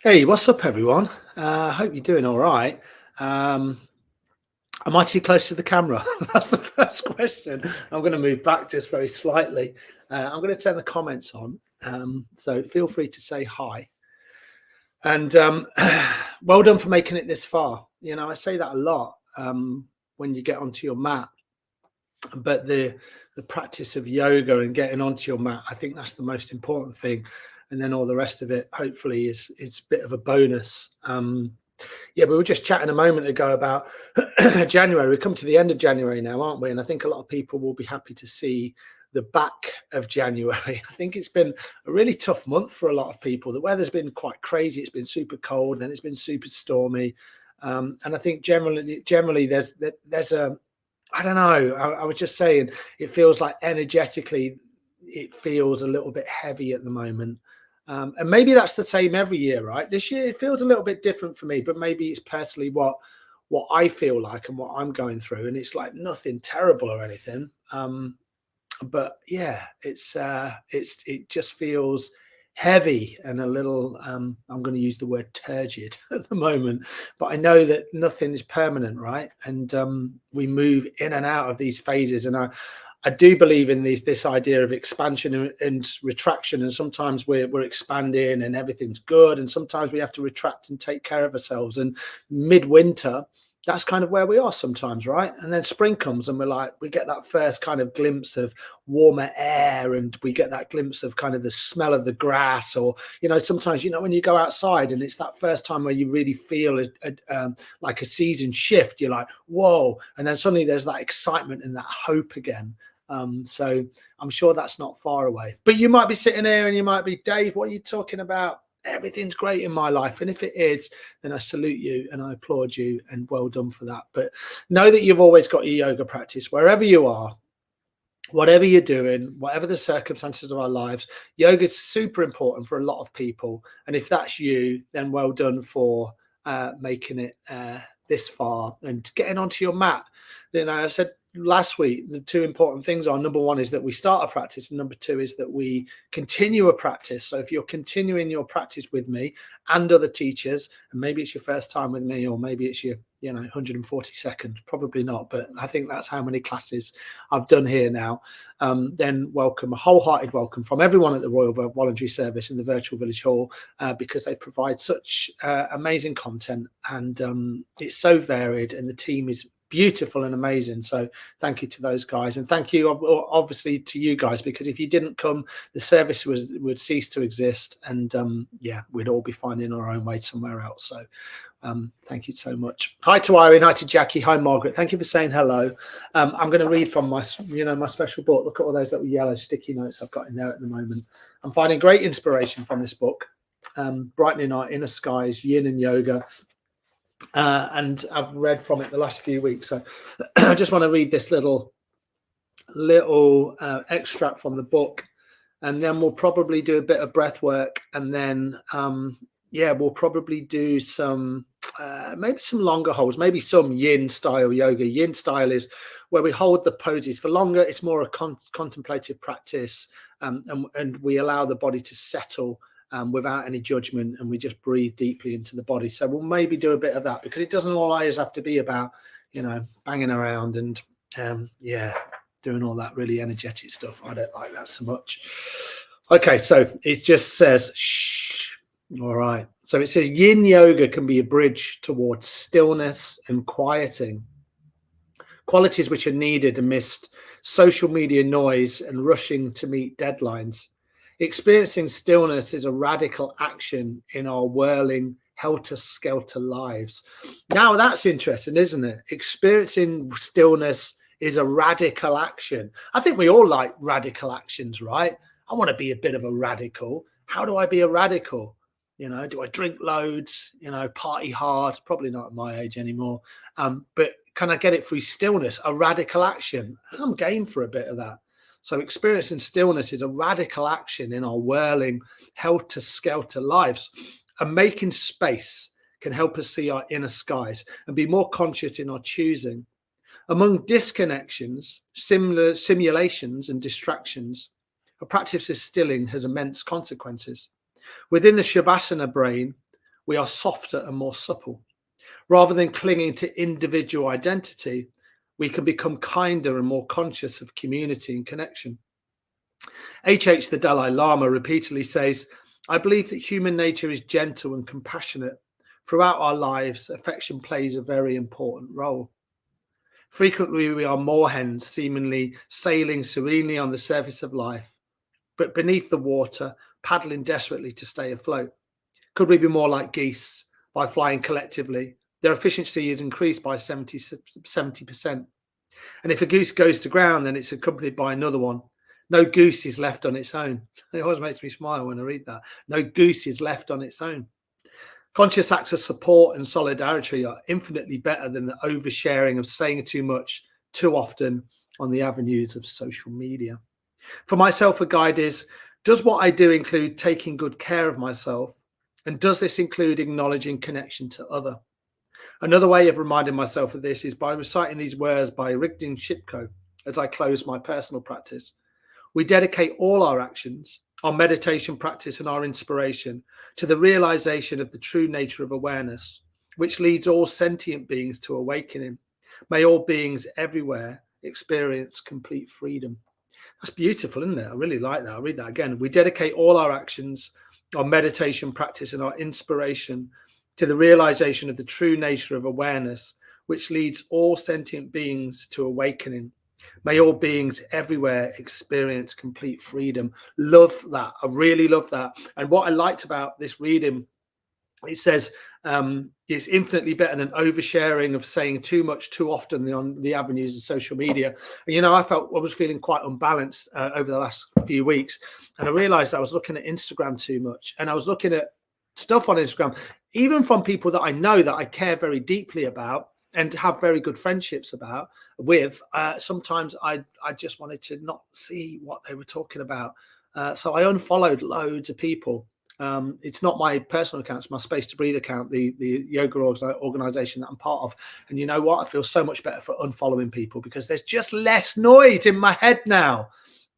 Hey, what's up, everyone? Hope you're doing all right. Um, am I too close to the camera? That's the first question. I'm going to move back just very slightly. I'm going to turn the comments on, so feel free to say hi. And well done for making it this far. You know, I say that a lot when you get onto your mat, but the practice of yoga and getting onto your mat, I think that's the most important thing. And then all the rest of it, hopefully, is a bit of a bonus. Yeah, we were just chatting a moment ago about January. We've come to the end of January now, aren't we? And I think a lot of people will be happy to see the back of January. I think it's been a really tough month for a lot of people. The weather's been quite crazy. It's been super cold, then it's been super stormy, and I think generally there's a I don't know. I was just saying it feels like energetically it feels a little bit heavy at the moment. And maybe that's the same every year, right? This year it feels a little bit different for me, but maybe it's personally what I feel like and what I'm going through. And it's like nothing terrible or anything. But yeah, it just feels heavy and a little I'm going to use the word turgid at the moment, but I know that nothing is permanent, right? And we move in and out of these phases, and I do believe in this idea of expansion and retraction. And sometimes we're expanding and everything's good, and sometimes we have to retract and take care of ourselves. And midwinter, that's kind of where we are sometimes, right? And then spring comes and we get that first kind of glimpse of warmer air, and we get that glimpse of kind of the smell of the grass, or sometimes when you go outside and it's that first time where you really feel like a season shift. You're like, whoa, and then suddenly there's that excitement and that hope again. So I'm sure that's not far away. But you might be sitting here and you might be, Dave, what are you talking about? Everything's great in my life. And if it is, then I salute you and I applaud you, and well done for that. But know that you've always got your yoga practice wherever you are, whatever you're doing, whatever the circumstances of our lives. Yoga is super important for a lot of people. And if that's you, then well done for making it this far and getting onto your mat. I said last week, the two important things are: number one is that we start a practice, and number two is that we continue a practice. So if you're continuing your practice with me and other teachers, and maybe it's your first time with me, or maybe it's your 142nd, probably not, but I think that's how many classes I've done here now, then welcome, a wholehearted welcome from everyone at the Royal Voluntary Service in the Virtual Village Hall, because they provide such amazing content, and it's so varied, and the team is beautiful and amazing. So thank you to those guys, and thank you obviously to you guys, because if you didn't come, the service would cease to exist, and we'd all be finding our own way somewhere else. So thank you so much. Hi to Irene, hi to Jackie, hi Margaret. Thank you for saying hello. I'm going to read from my special book. Look at all those little yellow sticky notes I've got in there at the moment. I'm finding great inspiration from this book, Brightening Our Inner Skies, Yin and Yoga. And I've read from it the last few weeks. So I just want to read this little extract from the book, and then we'll probably do a bit of breath work, and then we'll probably do some maybe some longer holds, maybe some yin style yoga. Yin style is where we hold the poses for longer. It's more a contemplative practice, and we allow the body to settle without any judgment, and we just breathe deeply into the body. So we'll maybe do a bit of that, because it doesn't always have to be about banging around and doing all that really energetic stuff. I don't like that so much. Okay, so it just says shh. All right, so it says yin yoga can be a bridge towards stillness and quieting, qualities which are needed amidst social media noise and rushing to meet deadlines. Experiencing stillness is a radical action in our whirling, helter-skelter lives. Now that's interesting, isn't it? Experiencing stillness is a radical action. I think we all like radical actions, right? I want to be a bit of a radical. How do I be a radical? Do I drink loads? Party hard? Probably not at my age anymore. But can I get it through stillness? A radical action. I'm game for a bit of that. So experiencing stillness is a radical action in our whirling, helter-skelter lives. And making space can help us see our inner skies and be more conscious in our choosing. Among disconnections, simulations and distractions, a practice of stilling has immense consequences. Within the Shavasana brain, we are softer and more supple. Rather than clinging to individual identity, we can become kinder and more conscious of community and connection. the Dalai Lama repeatedly says, I believe that human nature is gentle and compassionate. Throughout our lives, affection plays a very important role. Frequently, we are moorhens, seemingly sailing serenely on the surface of life, but beneath the water, paddling desperately to stay afloat. Could we be more like geese by flying collectively? Their efficiency is increased by 70%. And if a goose goes to ground, then it's accompanied by another one. No goose is left on its own. It always makes me smile when I read that. No goose is left on its own. Conscious acts of support and solidarity are infinitely better than the oversharing of saying too much too often on the avenues of social media. For myself, a guide is, does what I do include taking good care of myself? And does this include acknowledging connection to other? Another way of reminding myself of this is by reciting these words by Rigdon Shipko as I close my personal practice. We dedicate all our actions, our meditation practice and our inspiration to the realization of the true nature of awareness, which leads all sentient beings to awakening. May all beings everywhere experience complete freedom. That's beautiful, isn't it? I really like that. I'll read that again. We dedicate all our actions, our meditation practice and our inspiration to the realization of the true nature of awareness, which leads all sentient beings to awakening. May all beings everywhere experience complete freedom. Love that. I really love that. And what I liked about this reading, it says it's infinitely better than oversharing of saying too much too often on the avenues of social media. And, I was feeling quite unbalanced over the last few weeks. And I realized I was looking at Instagram too much. And I was looking at stuff on Instagram, even from people that I know that I care very deeply about and have very good friendships with. Sometimes I just wanted to not see what they were talking about. So I unfollowed loads of people. It's not my personal account, it's my Space to Breathe account, the yoga organization that I'm part of. And you know what? I feel so much better for unfollowing people because there's just less noise in my head now.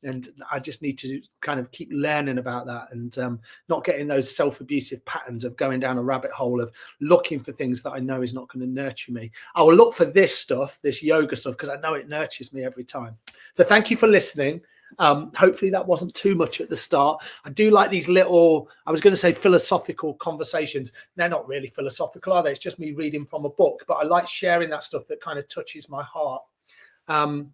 And I just need to kind of keep learning about that and not getting those self-abusive patterns of going down a rabbit hole of looking for things that I know is not going to nurture me. I will look for this stuff, this yoga stuff, because I know it nurtures me every time. So thank you for listening. Hopefully that wasn't too much at the start. I do like these little, I was going to say philosophical conversations. They're not really philosophical, are they? It's just me reading from a book, but I like sharing that stuff that kind of touches my heart. How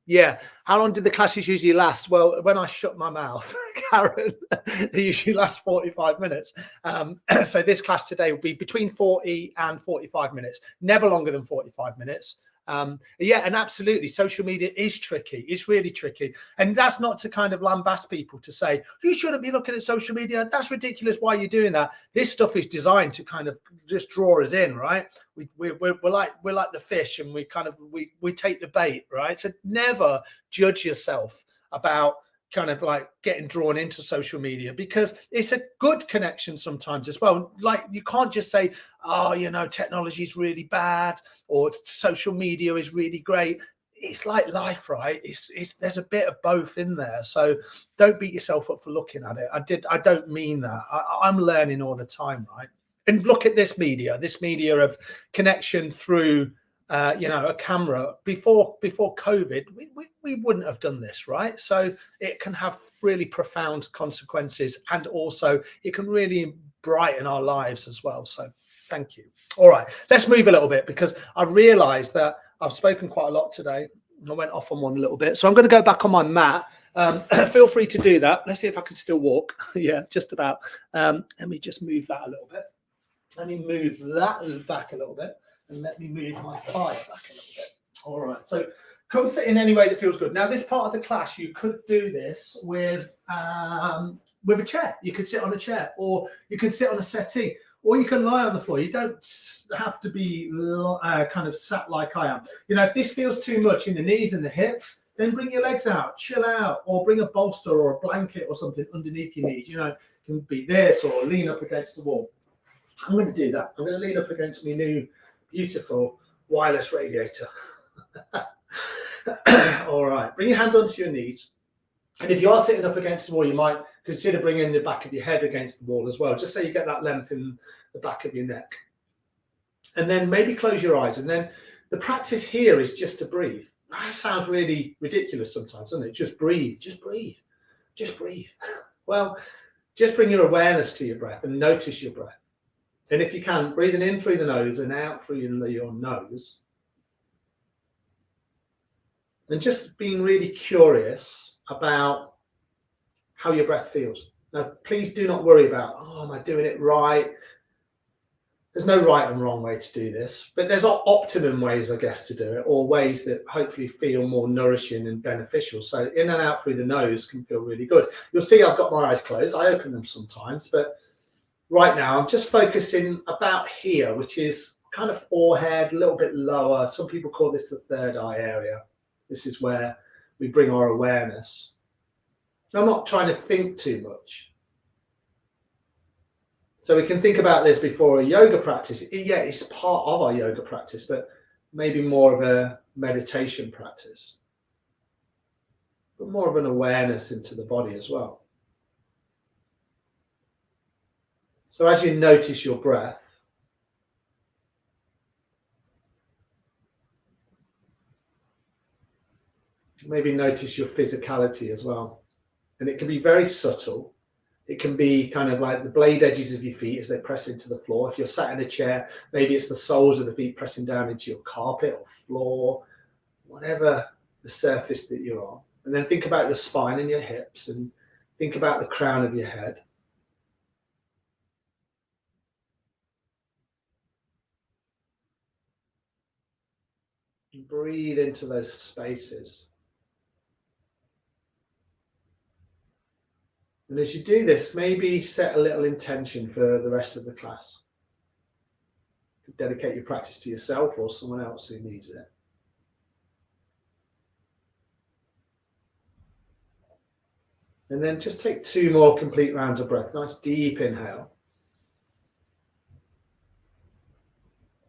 long did the classes usually last? Well, when I shut my mouth, Karen, they usually last 45 minutes. So this class today will be between 40 and 45 minutes, never longer than 45 minutes. And absolutely, social media is tricky. It's really tricky. And that's not to kind of lambast people to say, you shouldn't be looking at social media. That's ridiculous. Why are you doing that? This stuff is designed to kind of just draw us in, right? We're like the fish and we take the bait, right? So never judge yourself about kind of like getting drawn into social media because it's a good connection sometimes as well. Like you can't just say, technology is really bad or social media is really great. It's like life, right? It's there's a bit of both in there. So don't beat yourself up for looking at it. I don't mean that. I'm learning all the time, right? And look at this media of connection through a camera. Before COVID, we wouldn't have done this, right? So it can have really profound consequences, and also it can really brighten our lives as well. So thank you. All right, let's move a little bit because I realized that I've spoken quite a lot today and I went off on one a little bit. So I'm going to go back on my mat. Feel free to do that. Let's see if I can still walk. Yeah, just about. Let me just move that a little bit. Let me move that back a little bit. And let me move my thigh back a little bit. All right. So come sit in any way that feels good. Now, this part of the class, you could do this with a chair. You could sit on a chair, or you could sit on a settee, or you can lie on the floor. You don't have to be kind of sat like I am. If this feels too much in the knees and the hips, then bring your legs out, chill out, or bring a bolster or a blanket or something underneath your knees. It can be this or lean up against the wall. I'm going to do that. I'm going to lean up against my new beautiful wireless radiator. All right, bring your hands onto your knees. And if you are sitting up against the wall, you might Consider bringing the back of your head against the wall as well, just so you get that length in the back of your neck. And then maybe close your eyes. And then the practice here is just to breathe. That sounds really ridiculous sometimes, doesn't it? Just breathe, just breathe, just breathe. Well, just bring your awareness to your breath and notice your breath. And if you can, breathing in through the nose and out through your nose. And just being really curious about how your breath feels. Now, please do not worry about, oh, am I doing it right? There's no right and wrong way to do this, but there's optimum ways, I guess, to do it, or ways that hopefully feel more nourishing and beneficial. So in and out through the nose can feel really good. You'll see I've got my eyes closed. I open them sometimes, but right now I'm just focusing about here, which is kind of forehead, a little bit lower. Some people call this the third eye area. This is where we bring our awareness. I'm not trying to think too much. So we can think about this before a yoga practice. Yeah, it's part of our yoga practice, but maybe more of a meditation practice. But more of an awareness into the body as well. So as you notice your breath, maybe notice your physicality as well. And it can be very subtle. It can be kind of like the blade edges of your feet as they press into the floor. If you're sat in a chair, maybe it's the soles of the feet pressing down into your carpet or floor, whatever the surface that you're on. And then think about the spine and your hips, and think about the crown of your head. And breathe into those spaces. And as you do this, maybe set a little intention for the rest of the class. You could dedicate your practice to yourself or someone else who needs it. And then just take 2 more complete rounds of breath. Nice deep inhale.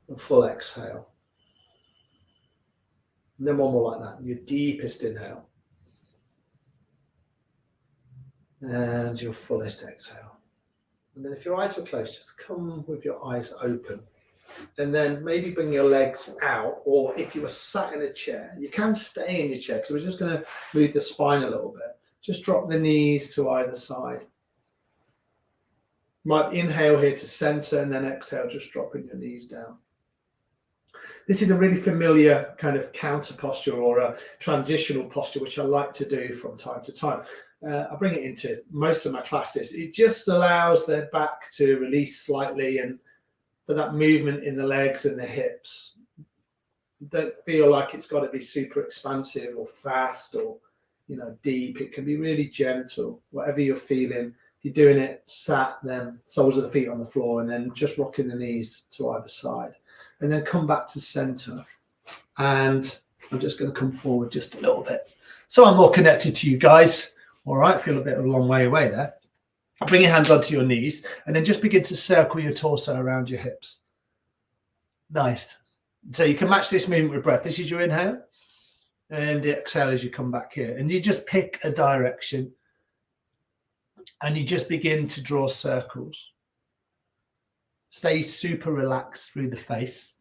And full exhale. And then 1 more like that. Your deepest inhale. And your fullest exhale. And then if your eyes were closed, just come with your eyes open. And then maybe bring your legs out, or if you were sat in a chair, you can stay in your chair, because we're just going to move the spine a little bit. Just drop the knees to either side. You might inhale here to center, and then exhale, just dropping your knees down. This is a really familiar kind of counter posture or a transitional posture, which I like to do from time to time. I bring it into most of my classes. It just allows the back to release slightly, and for that movement in the legs and the hips. Don't feel like it's got to be super expansive or fast or, deep. It can be really gentle, whatever you're feeling. If you're doing it sat, then soles of the feet on the floor, and then just rocking the knees to either side. And then come back to center. And I'm just going to come forward just a little bit, so I'm more connected to you guys. All right, feel a bit of a long way away there. Bring your hands onto your knees, and then just begin to circle your torso around your hips. Nice. So you can match this movement with breath. This is your inhale, and exhale as you come back here. And you just pick a direction, and you just begin to draw circles. Stay super relaxed through the face.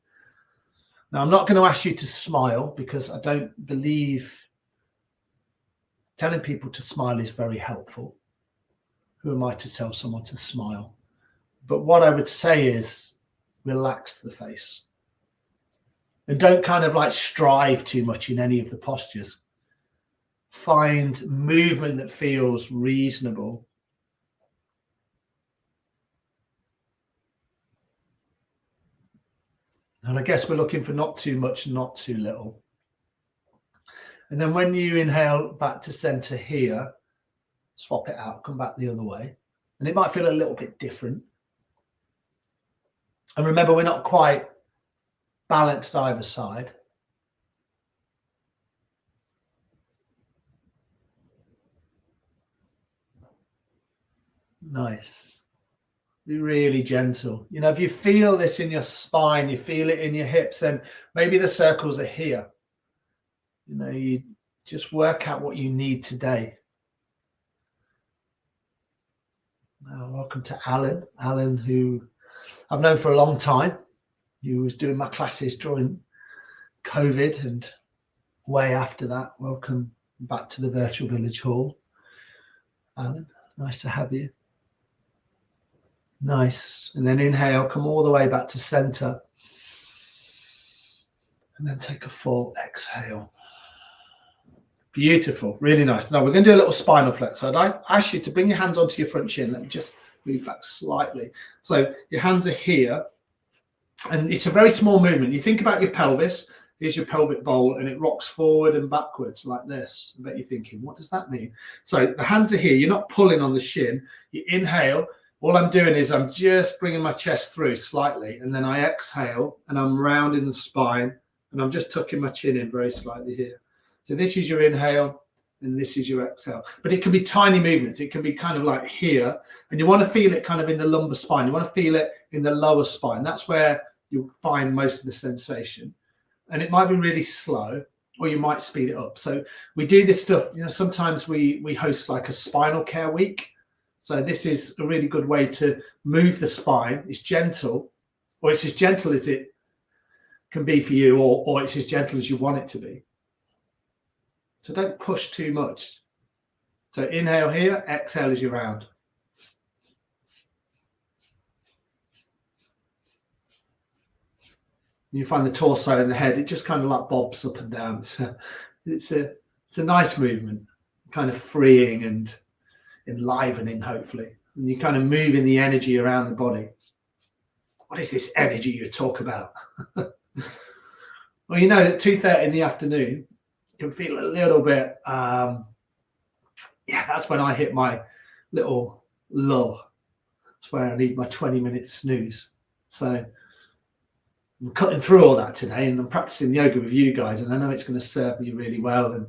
Now, I'm not going to ask you to smile, because I don't believe telling people to smile is very helpful. Who am I to tell someone to smile? But what I would say is relax the face. And don't kind of like strive too much in any of the postures. Find movement that feels reasonable. And I guess we're looking for not too much, not too little. And then when you inhale back to center here, swap it out, come back the other way. And it might feel a little bit different. And remember, we're not quite balanced either side. Nice. Be really gentle. If you feel this in your spine, you feel it in your hips, then maybe the circles are here. You just work out what you need today. Welcome to Alan. Alan, who I've known for a long time, who was doing my classes during COVID and way after that. Welcome back to the Virtual Village Hall. Alan, nice to have you. Nice. And then inhale, come all the way back to center. And then take a full exhale. Beautiful, really nice. Now we're going to do a little spinal flex. So I'd ask you to bring your hands onto your front shin. Let me just move back slightly. So your hands are here, and it's a very small movement. You think about your pelvis. Here's your pelvic bowl, and it rocks forward and backwards like this. I bet you're thinking, what does that mean? So the hands are here. You're not pulling on the shin. You inhale. All I'm doing is I'm just bringing my chest through slightly, and then I exhale, and I'm rounding the spine, and I'm just tucking my chin in very slightly here. So this is your inhale and this is your exhale. But it can be tiny movements. It can be kind of like here. And you want to feel it kind of in the lumbar spine. You want to feel it in the lower spine. That's where you'll find most of the sensation. And it might be really slow, or you might speed it up. So we do this stuff, sometimes we host like a spinal care week. So this is a really good way to move the spine. It's gentle, or it's as gentle as it can be for you, or it's as gentle as you want it to be. So don't push too much. So inhale here, exhale as you round. You find the torso and the head, it just kind of like bobs up and down. So it's a nice movement, kind of freeing and enlivening, hopefully. And you're kind of moving the energy around the body. What is this energy you talk about? Well, at 2:30 in the afternoon, can feel a little bit, that's when I hit my little lull. That's where I need my 20-minute snooze. So I'm cutting through all that today, and I'm practicing yoga with you guys, and I know it's going to serve me really well, and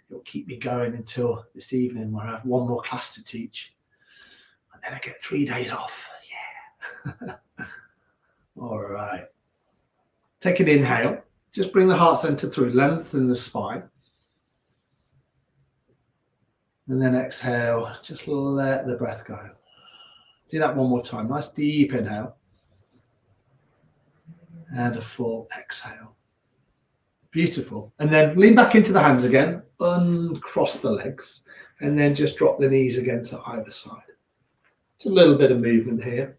it'll keep me going until this evening where I have one more class to teach, and then I get 3 days off. Yeah. All right. Take an inhale. Just bring the heart center through, lengthen the spine. And then exhale, just let the breath go. Do that one more time. Nice deep inhale. And a full exhale. Beautiful. And then lean back into the hands again, uncross the legs, and then just drop the knees again to either side. Just a little bit of movement here.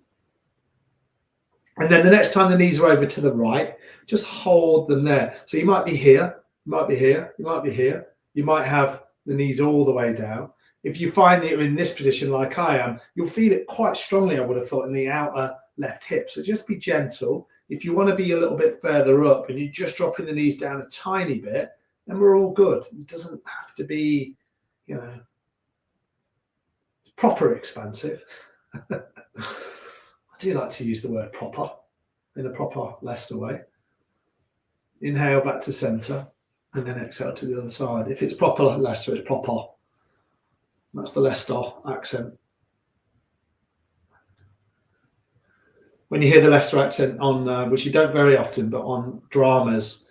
And then the next time the knees are over to the right, just hold them there. So you might be here, you might be here, you might be here. You might have the knees all the way down. If you find that you're in this position like I am, you'll feel it quite strongly, I would have thought, in the outer left hip. So just be gentle. If you want to be a little bit further up and you're just dropping the knees down a tiny bit, then we're all good. It doesn't have to be, proper expansive. I do like to use the word proper in a proper Leicester way. Inhale back to center and then exhale to the other side. If it's proper Leicester, it's proper. That's the Leicester accent. When you hear the Leicester accent on, which you don't very often, but on dramas,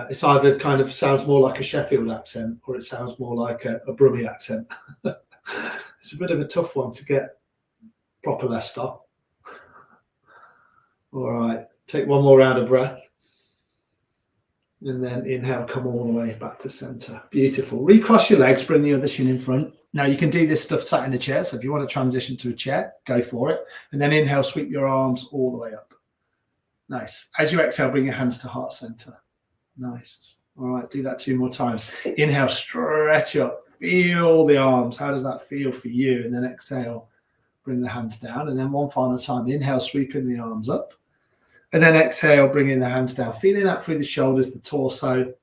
it's either kind of sounds more like a Sheffield accent or it sounds more like a Brummie accent. It's a bit of a tough one to get proper Leicester. All right, take one more round of breath. And then inhale, come all the way back to center. Beautiful. Recross your legs, bring the other shin in front. Now you can do this stuff sat in a chair. So if you want to transition to a chair, go for it. And then inhale, sweep your arms all the way up. Nice. As you exhale, bring your hands to heart center. Nice. All right, do that 2 more times. Inhale, stretch up. Feel the arms. How does that feel for you? And then exhale, bring the hands down. And then one final time. Inhale, sweeping the arms up. And then exhale, bringing the hands down, feeling that through the shoulders, the torso.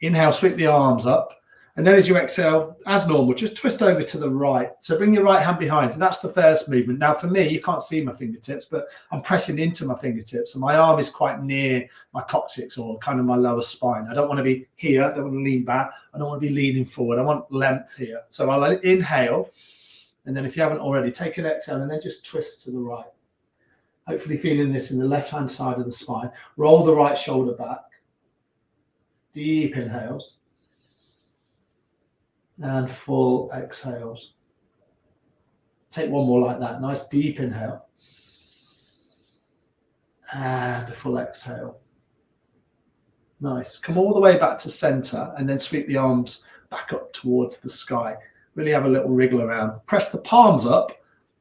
Inhale, sweep the arms up. And then as you exhale, as normal, just twist over to the right. So bring your right hand behind. And that's the first movement. Now for me, you can't see my fingertips, but I'm pressing into my fingertips. And my arm is quite near my coccyx or kind of my lower spine. I don't want to be here. I don't want to lean back. I don't want to be leaning forward. I want length here. So I'll inhale. And then if you haven't already, take an exhale and then just twist to the right. Hopefully feeling this in the left-hand side of the spine. Roll the right shoulder back. Deep inhales. And full exhales. Take one more like that. Nice deep inhale. And a full exhale. Nice. Come all the way back to center and then sweep the arms back up towards the sky. Really have a little wriggle around. Press the palms up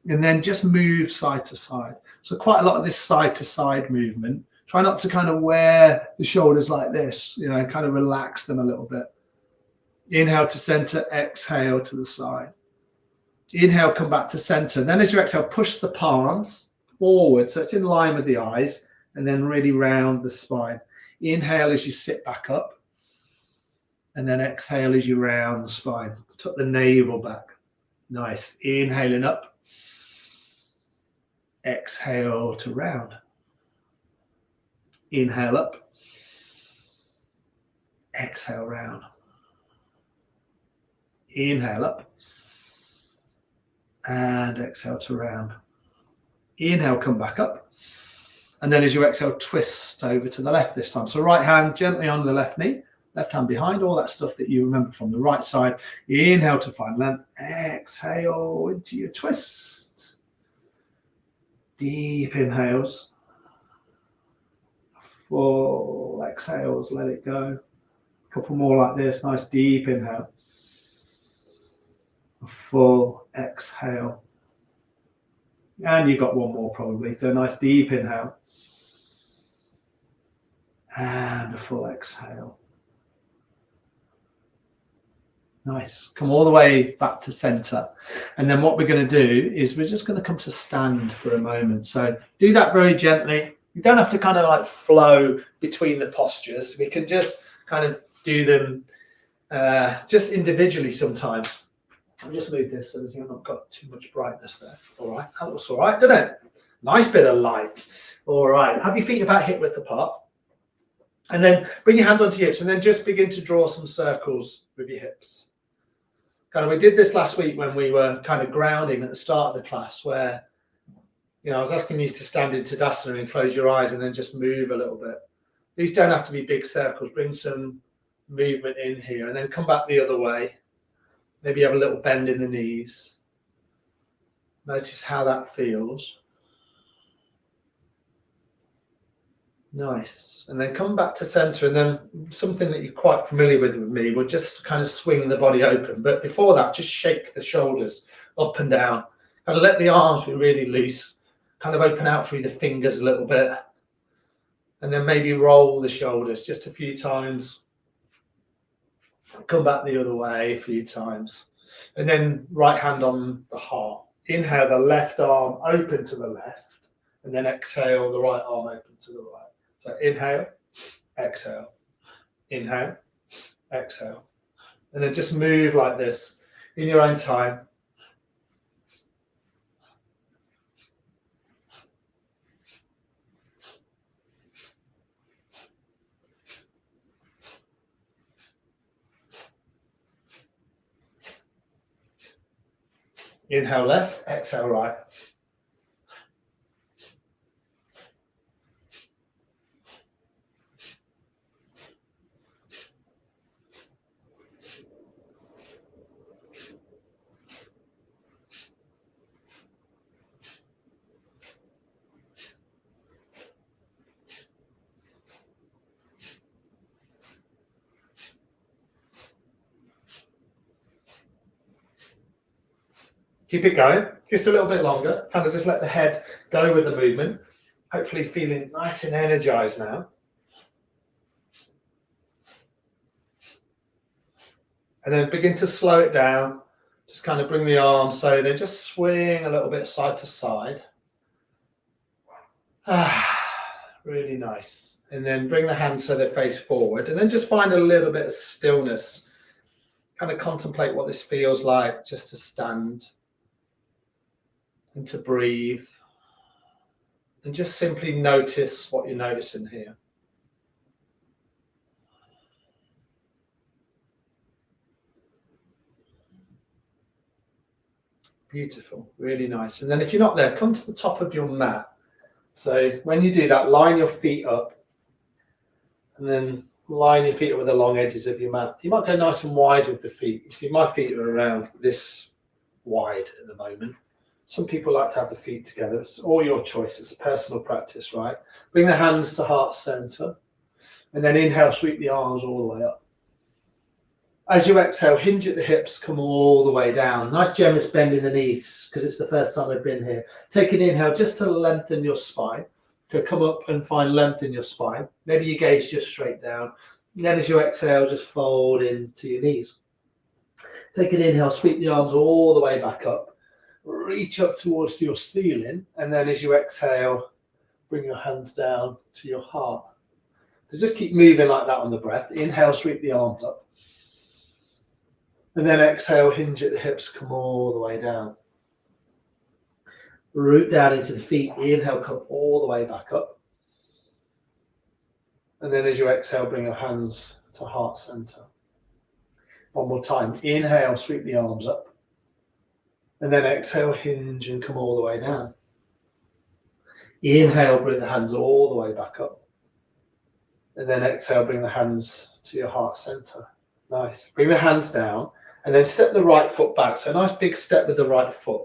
and then just move side to side. So quite a lot of this side to side movement. Try not to kind of wear the shoulders like this, you know, kind of relax them a little bit. Inhale to center, exhale to the side. Inhale, come back to center. Then as you exhale, push the palms forward so it's in line with the eyes, and then really round the spine. Inhale as you sit back up, and then exhale as you round the spine. Tuck the navel back. Nice. Inhaling up. Exhale to round. Inhale up. Exhale round. Inhale up. And exhale to round. Inhale, come back up. And then as you exhale, twist over to the left this time. So right hand gently on the left knee, left hand behind, all that stuff that you remember from the right side. Inhale to find length. Exhale into your twist. Deep inhales. Full exhales, let it go. A couple more like this. Nice deep inhale. A full exhale. And you've got one more probably. So nice deep inhale. And a full exhale. Nice. Come all the way back to center. And then what we're going to do is we're just going to come to stand for a moment. So do that very gently. You don't have to kind of like flow between the postures. We can just kind of do them just individually sometimes. I'll just move this so that you've not got too much brightness there. All right, that looks all right, doesn't it? Nice bit of light. All right, have your feet about hip width apart. And then bring your hands onto your hips and then just begin to draw some circles with your hips. Kind of, we did this last week when we were kind of grounding at the start of the class where, you know, I was asking you to stand in Tadasana and close your eyes and then just move a little bit. These don't have to be big circles. Bring some movement in here and then come back the other way. Maybe have a little bend in the knees. Notice how that feels. Nice. And then come back to center, and then something that you're quite familiar with me, we'll just kind of swing the body open. But before that, just shake the shoulders up and down. Kind of let the arms be really loose. Kind of open out through the fingers a little bit. And then maybe roll the shoulders just a few times. Come back the other way a few times. And then right hand on the heart. Inhale the left arm open to the left. And then exhale the right arm open to the right. So inhale, exhale, inhale, exhale. And then just move like this in your own time. Inhale left, exhale right. Keep it going, just a little bit longer. Kind of just let the head go with the movement. Hopefully feeling nice and energized now. And then begin to slow it down. Just kind of bring the arms so they just swing a little bit side to side. Really nice. And then bring the hands so they face forward. And then just find a little bit of stillness. Kind of contemplate what this feels like just to stand. And to breathe and just simply notice what you're noticing here. Beautiful, really nice. And then if you're not there, come to the top of your mat. So when you do that, line your feet up and then line your feet up with the long edges of your mat. You might go nice and wide with the feet. You see my feet are around this wide at the moment. Some people like to have the feet together. It's all your choice. It's a personal practice, right? Bring the hands to heart center. And then inhale, sweep the arms all the way up. As you exhale, hinge at the hips, come all the way down. Nice generous bend in the knees, because it's the first time I've been here. Take an inhale just to lengthen your spine, to come up and find length in your spine. Maybe you gaze just straight down. And then as you exhale, just fold into your knees. Take an inhale, sweep the arms all the way back up. Reach up towards your ceiling. And then as you exhale, bring your hands down to your heart. So just keep moving like that on the breath. Inhale, sweep the arms up. And then exhale, hinge at the hips, come all the way down. Root down into the feet. Inhale, come all the way back up. And then as you exhale, bring your hands to heart center. One more time. Inhale, sweep the arms up. And then exhale, hinge and come all the way down. Inhale, bring the hands all the way back up. And then exhale, bring the hands to your heart center. Nice. Bring the hands down and then step the right foot back. So a nice big step with the right foot.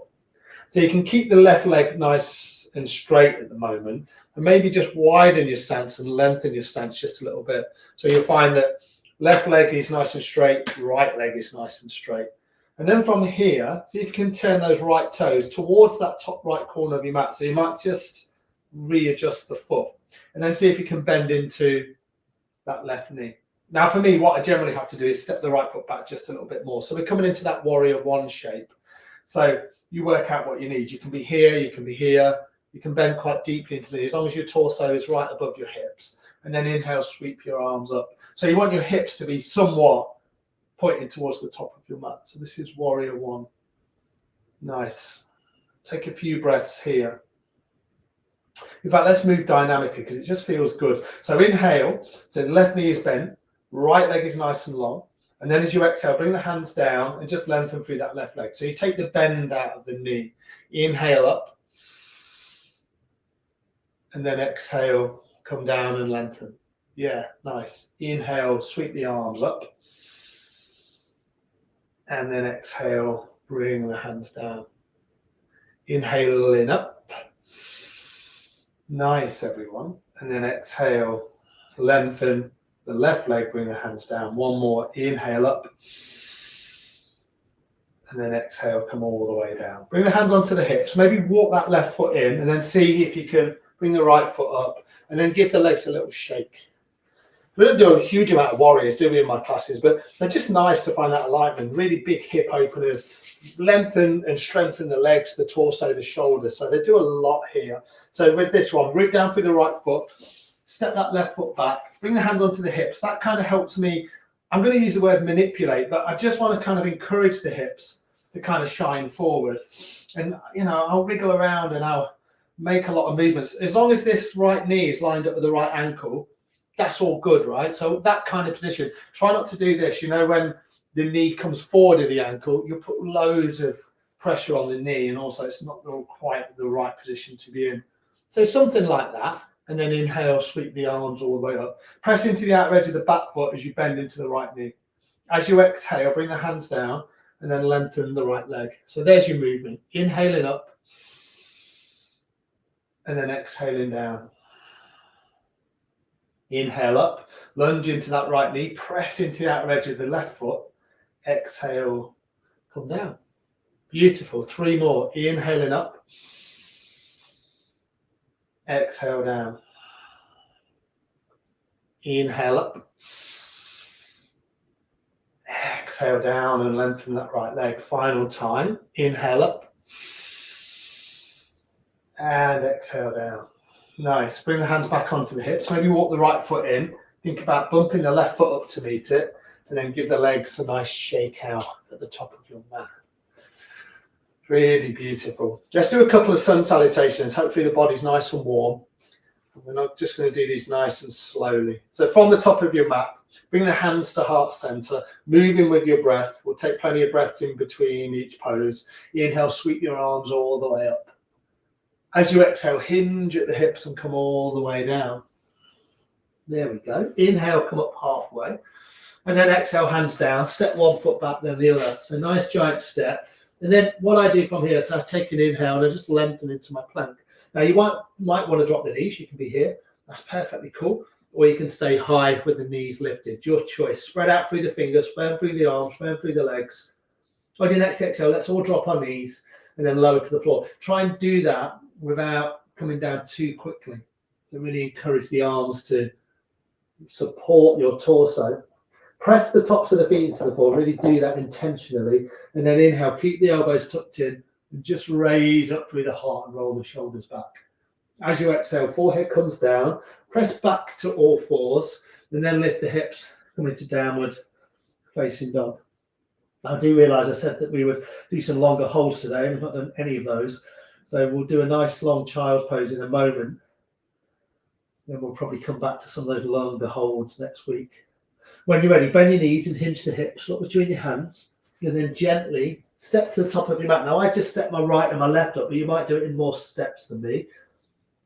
So you can keep the left leg nice and straight at the moment, and maybe just widen your stance and lengthen your stance just a little bit. So you'll find that left leg is nice and straight, right leg is nice and straight. And then from here, see if you can turn those right toes towards that top right corner of your mat. So you might just readjust the foot. And then see if you can bend into that left knee. Now for me, what I generally have to do is step the right foot back just a little bit more. So we're coming into that warrior one shape. So you work out what you need. You can be here, you can be here. You can bend quite deeply into the knee as long as your torso is right above your hips. And then inhale, sweep your arms up. So you want your hips to be somewhat pointing towards the top of your mat. So this is warrior one. Nice. Take a few breaths here. In fact, let's move dynamically because it just feels good. So inhale, so the left knee is bent, right leg is nice and long. And then as you exhale, bring the hands down and just lengthen through that left leg. So you take the bend out of the knee. Inhale up. And then exhale, come down and lengthen. Yeah, nice. Inhale, sweep the arms up. And then exhale, bring the hands down. Inhale in up. Nice, everyone. And then exhale, lengthen the left leg, bring the hands down. One more, inhale up. And then exhale, come all the way down. Bring the hands onto the hips. Maybe walk that left foot in and then see if you can bring the right foot up. And then give the legs a little shake. We don't do a huge amount of warriors, do we, in my classes, but they're just nice to find that alignment. Really big hip openers, lengthen and strengthen the legs, the torso, the shoulders. So they do a lot here. So with this one, root down through the right foot, step that left foot back, bring the hand onto the hips. That kind of helps me. I'm going to use the word manipulate, but I just want to kind of encourage the hips to kind of shine forward. And, you know, I'll wriggle around and I'll make a lot of movements. As long as this right knee is lined up with the right ankle, that's all good, right? So that kind of position, try not to do this. You know, when the knee comes forward of the ankle, you put loads of pressure on the knee, and also it's not quite the right position to be in. So something like that, and then inhale, sweep the arms all the way up. Press into the outer edge of the back foot as you bend into the right knee. As you exhale, bring the hands down and then lengthen the right leg. So there's your movement. Inhaling up and then exhaling down. Inhale up, lunge into that right knee, press into the outer edge of the left foot. Exhale, come down. Beautiful. 3 more. Inhaling up. Exhale down. Inhale up. Exhale down and lengthen that right leg. Final time. Inhale up. And exhale down. Nice. Bring the hands back onto the hips. Maybe walk the right foot in. Think about bumping the left foot up to meet it. And then give the legs a nice shake out at the top of your mat. Really beautiful. Let's do a couple of sun salutations. Hopefully the body's nice and warm. And we're not just going to do these nice and slowly. So from the top of your mat, bring the hands to heart center. Moving with your breath. We'll take plenty of breaths in between each pose. Inhale, sweep your arms all the way up. As you exhale, hinge at the hips and come all the way down. There we go. Inhale, come up halfway. And then exhale, hands down. Step one foot back, then the other. So nice giant step. And then what I do from here is I take an inhale and I just lengthen into my plank. Now you might want to drop the knees. You can be here. That's perfectly cool. Or you can stay high with the knees lifted. Your choice. Spread out through the fingers, spread through the arms, spread through the legs. On your next exhale, let's all drop our knees and then lower to the floor. Try and do that without coming down too quickly. To really encourage the arms to support your torso. Press the tops of the feet into the floor. Really do that intentionally. And then inhale, keep the elbows tucked in and just raise up through the heart and roll the shoulders back. As you exhale, forehead comes down. Press back to all fours and then lift the hips, come into downward facing dog. I do realise I said that we would do some longer holds today. We've not done any of those. So we'll do a nice long child's pose in a moment. Then we'll probably come back to some of those longer holds next week. When you're ready, bend your knees and hinge the hips, look between your hands, and then gently step to the top of your mat. Now, I just step my right and my left up, but you might do it in more steps than me.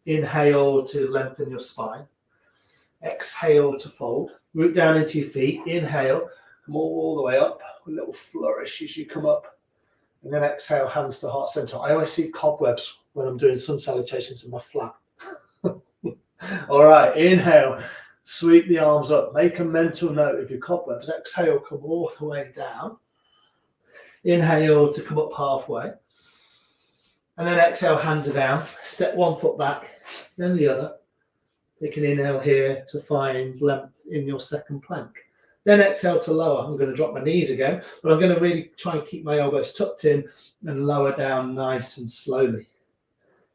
Inhale to lengthen your spine. Exhale to fold. Root down into your feet. Inhale, come all the way up. A little flourish as you come up. And then exhale, hands to heart center. I always see cobwebs when I'm doing sun salutations in my flat. All right, inhale. Sweep the arms up. Make a mental note of your cobwebs. Exhale, come all the way down. Inhale to come up halfway. And then exhale, hands are down. Step one foot back, then the other. Take an inhale here to find length in your second plank. Then exhale to lower. I'm going to drop my knees again, but I'm going to really try and keep my elbows tucked in and lower down nice and slowly.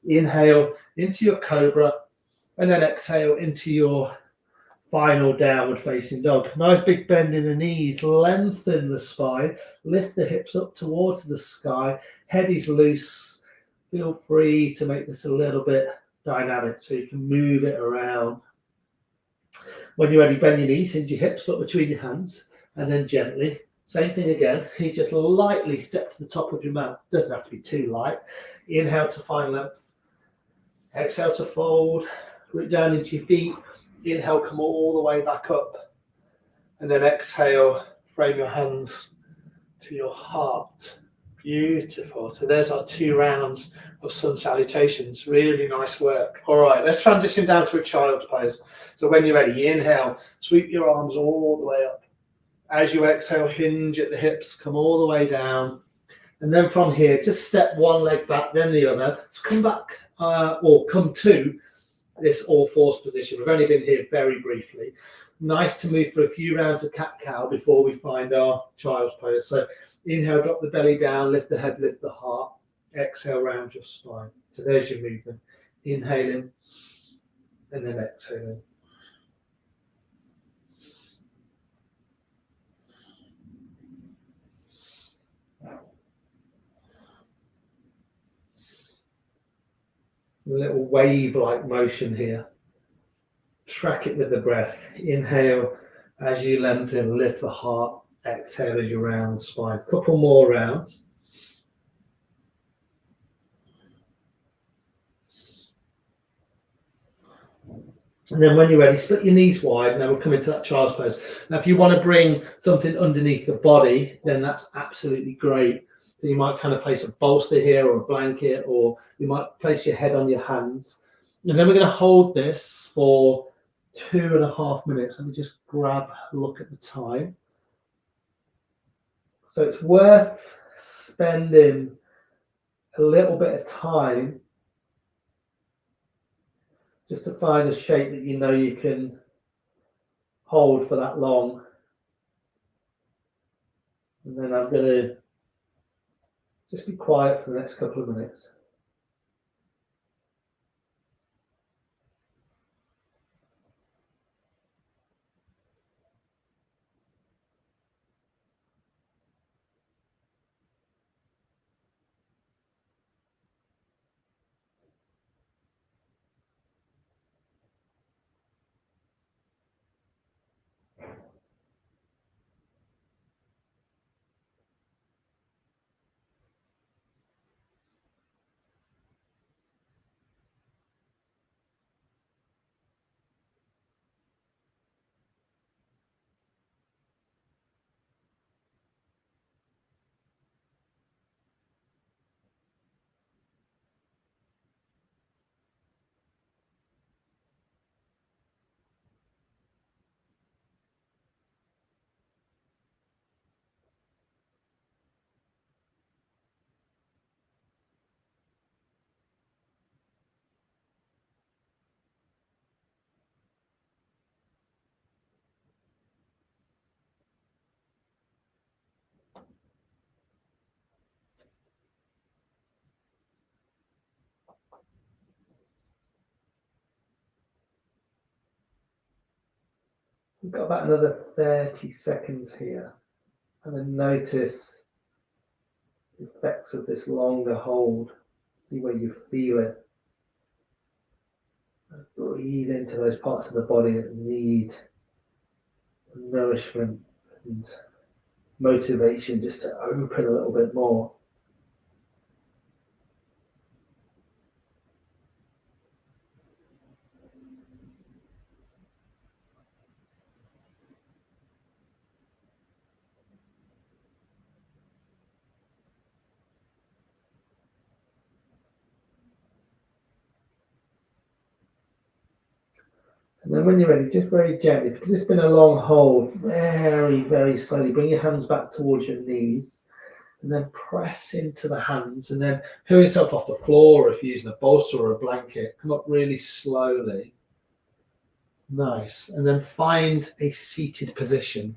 Inhale into your cobra, and then exhale into your final downward facing dog. Nice big bend in the knees, lengthen the spine, lift the hips up towards the sky, head is loose. Feel free to make this a little bit dynamic so you can move it around. When you're ready, bend your knees, hinge your hips up between your hands, and then gently, same thing again, you just lightly step to the top of your mat. Doesn't have to be too light. Inhale to find length. Exhale to fold, root down into your feet. Inhale, come all the way back up. And then exhale, frame your hands to your heart. Beautiful. So there's our 2 rounds of sun salutations. Really nice work. All right, let's transition down to a child's pose. So when you're ready, inhale, sweep your arms all the way up. As you exhale, hinge at the hips, come all the way down. And then from here, just step one leg back, then the other. Just come back or come to this all fours position. We've only been here very briefly. Nice to move for a few rounds of cat-cow before we find our child's pose. So inhale, drop the belly down, lift the head, lift the heart. Exhale, round your spine. So there's your movement. Inhaling and then exhaling. A little wave-like motion here. Track it with the breath. Inhale as you lengthen, lift the heart. Exhale as you round the spine. Couple more rounds. And then when you're ready, split your knees wide. Now we'll come into that child's pose. Now, if you want to bring something underneath the body, then that's absolutely great. So you might kind of place a bolster here or a blanket, or you might place your head on your hands. And then we're going to hold this for 2.5 minutes. Let me just grab a look at the time. So it's worth spending a little bit of time just to find a shape that you know you can hold for that long. And then I'm going to just be quiet for the next couple of minutes. We've got about another 30 seconds here. And then notice the effects of this longer hold. See where you feel it. And breathe into those parts of the body that need nourishment and motivation just to open a little bit more. And then when you're ready, just very gently, because it's been a long hold, very, very slowly, bring your hands back towards your knees and then press into the hands and then peel yourself off the floor if you're using a bolster or a blanket. Come up really slowly. Nice. And then find a seated position.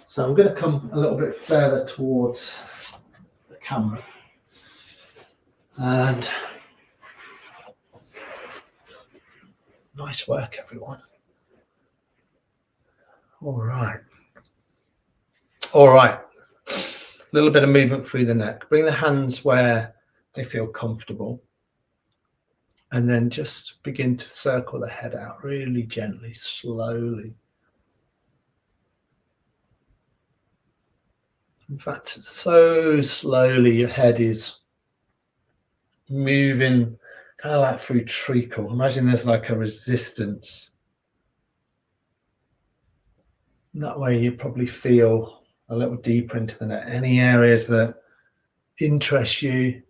So I'm going to come a little bit further towards the camera. And nice work, everyone. All right. All right. A little bit of movement through the neck. Bring the hands where they feel comfortable. And then just begin to circle the head out really gently, slowly. In fact, so slowly your head is moving kind of like through treacle. Imagine there's like a resistance. That way you probably feel a little deeper into the neck. Any areas that interest you,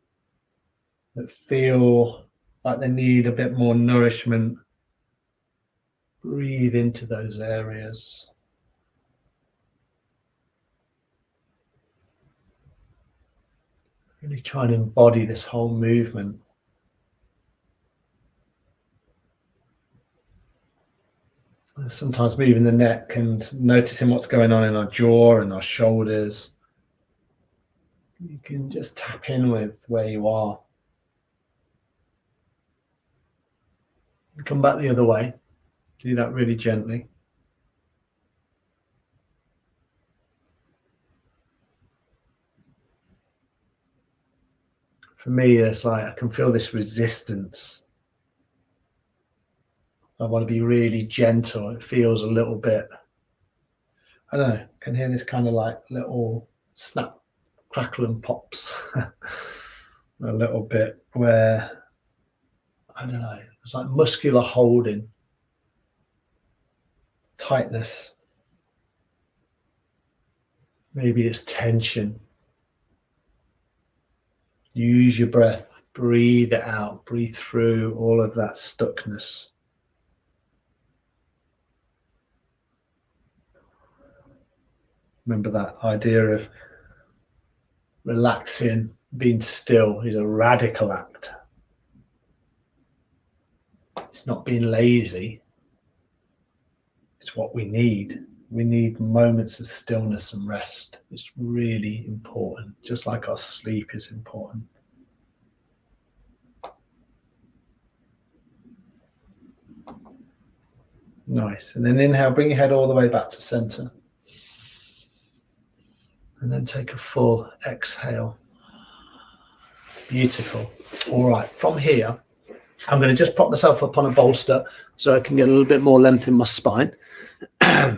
that feel like they need a bit more nourishment, breathe into those areas. Really try and embody this whole movement. Sometimes moving the neck and noticing what's going on in our jaw and our shoulders. You can just tap in with where you are. Come back the other way. Do that really gently. For me, it's like I can feel this resistance. I want to be really gentle. It feels a little bit, I don't know, I can hear this kind of like little snap, crackle and pops. A little bit where, I don't know, it's like muscular holding, tightness. Maybe it's tension. Use your breath, breathe it out, breathe through all of that stuckness. Remember that idea of relaxing, being still is a radical act. It's not being lazy. It's what we need. We need moments of stillness and rest. It's really important, just like our sleep is important. Nice. And then inhale, bring your head all the way back to center. And then take a full exhale. Beautiful. All right, from here, I'm going to just prop myself up on a bolster so I can get a little bit more length in my spine. All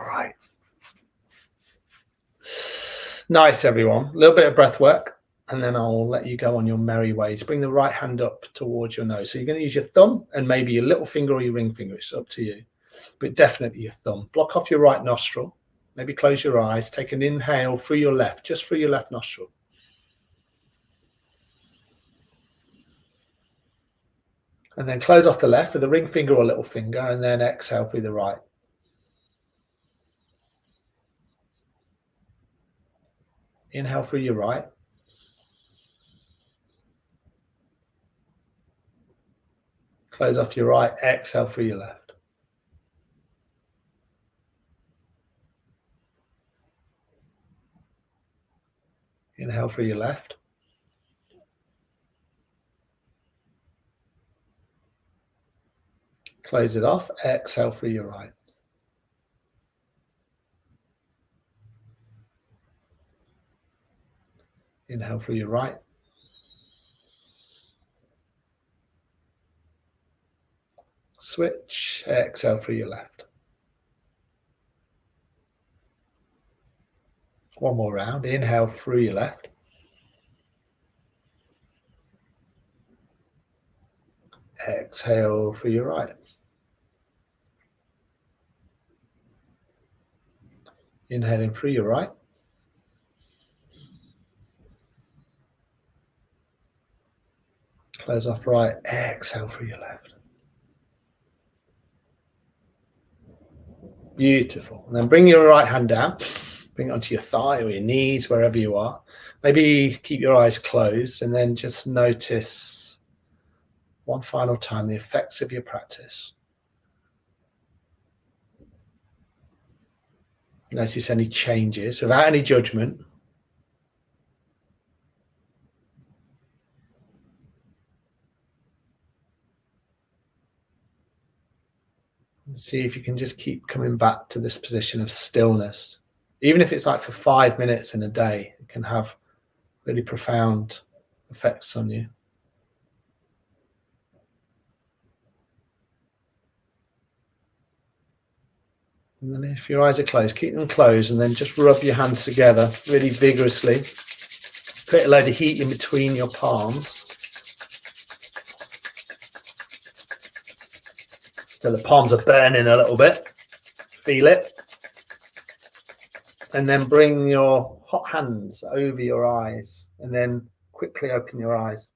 right. Nice, everyone. A little bit of breath work, and then I'll let you go on your merry ways. Bring the right hand up towards your nose. So you're going to use your thumb and maybe your little finger or your ring finger. It's up to you, but definitely your thumb. Block off your right nostril. Maybe close your eyes. Take an inhale through your left, just through your left nostril. And then close off the left with a ring finger or little finger, and then exhale through the right. Inhale through your right. Close off your right, exhale through your left. Inhale through your left. Close it off. Exhale through your right. Inhale through your right. Switch. Exhale through your left. One more round. Inhale through your left. Exhale through your right. Inhaling through your right. Close off right. Exhale through your left. Beautiful. And then bring your right hand down. Bring it onto your thigh or your knees, wherever you are. Maybe keep your eyes closed and then just notice one final time the effects of your practice. Notice any changes without any judgment. And see if you can just keep coming back to this position of stillness. Even if it's like for 5 minutes in a day, it can have really profound effects on you. And then if your eyes are closed, keep them closed and then just rub your hands together really vigorously. Create a load of heat in between your palms. So the palms are burning a little bit. Feel it. And then bring your hot hands over your eyes and then quickly open your eyes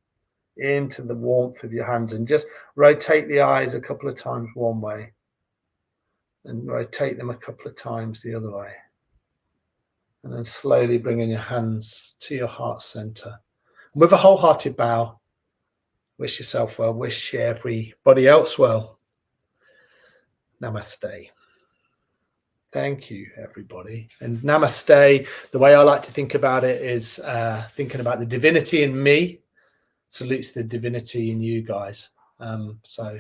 into the warmth of your hands and just rotate the eyes a couple of times one way and rotate them a couple of times the other way. And then slowly bringing your hands to your heart center. And with a wholehearted bow, wish yourself well, wish everybody else well. Namaste. Thank you, everybody. And namaste, the way I like to think about it is thinking about the divinity in me salutes the divinity in you guys. So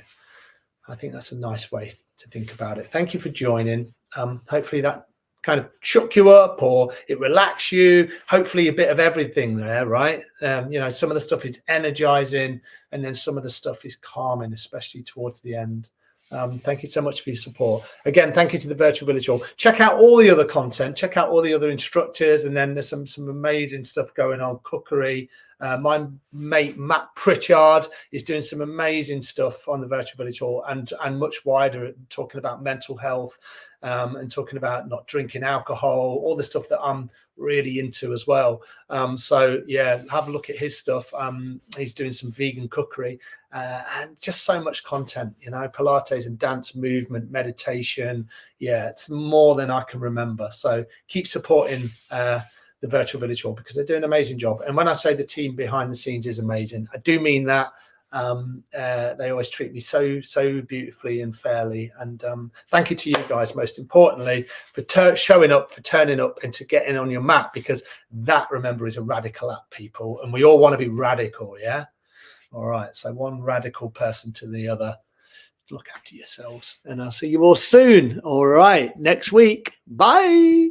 I think that's a nice way to think about it. Thank you for joining. Hopefully that kind of shook you up or it relaxed you. Hopefully a bit of everything there, right? Some of the stuff is energizing and then some of the stuff is calming, especially towards the end. Thank you so much for your support. Again, thank you to the Virtual Village Hall. Check out all the other content. Check out all the other instructors. And then there's some amazing stuff going on. Cookery. My mate, Matt Pritchard, is doing some amazing stuff on the Virtual Village Hall and much wider, talking about mental health and talking about not drinking alcohol, all the stuff that I'm really into as well. So yeah, have a look at his stuff. He's doing some vegan cookery and just so much content, Pilates and dance, movement, meditation. Yeah, it's more than I can remember. So keep supporting the Virtual Village Hall because they're doing an amazing job. And when I say the team behind the scenes is amazing, I do mean that. They always treat me so beautifully and fairly, and thank you to you guys most importantly for showing up, for turning up and to getting on your mat, because that, remember, is a radical act, people, and we all want to be radical. Yeah, all right, so one radical person to the other. Look after yourselves and I'll see you all soon. All right, next week. Bye.